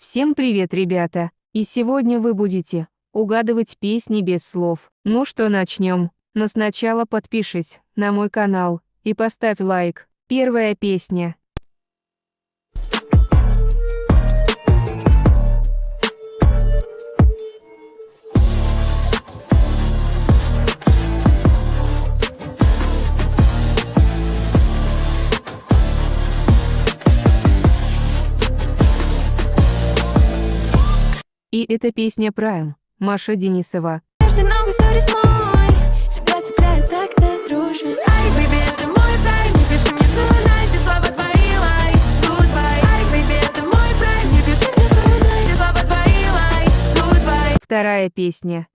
Всем привет, ребята! И сегодня вы будете угадывать песни без слов. Ну что, начнем. Но сначала подпишись на мой канал и поставь лайк. Первая песня. И это песня Prime, Маша Денисова. Каждый новый сторис мой тебя цепляет, так ты дружишь. Ай, бэйби, это мой прайм, не пиши мне tonight, все слова твои, лайк, goodbye. Ай, бэйби, это мой прайм, не пиши мне tonight, все слова твои, лайк, goodbye. Вторая песня.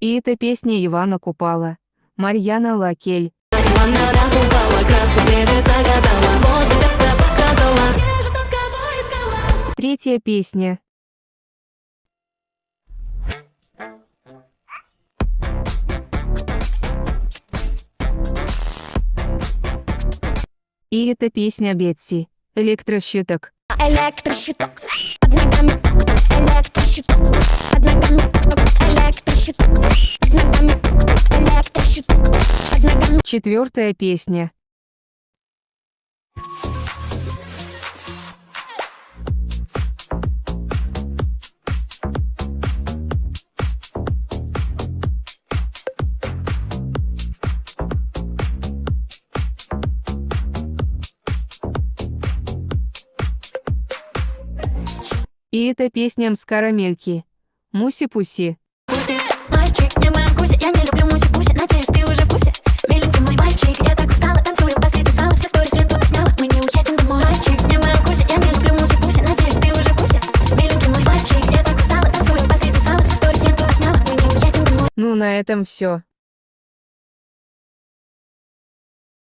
И это песня Ивана Купала, Марьяна Лакель. Третья песня. И это песня Бетси, Электрощиток. Электрощиток, под ногами электрощиток, под ногами электрощиток, под ногами электрощиток, под ногами. Четвертая песня. И это песня Мскарамельки, Муси-пуси. Пуси, мальчик, не моя куся, я не люблю муси-пуси, надеюсь, ты уже в курсе. Миленький мой мальчик, я так устала, танцую, баскете сала, все сторис ленту отсняла, мы не уедем домой. Мальчик, не моя куся, я не люблю муси-пуси, надеюсь, ты уже в курсе. Миленький мой мальчик, я так устала, танцую, баскете сала, все сторис ленту отсняла, мы не уедем домой. Ну на этом все.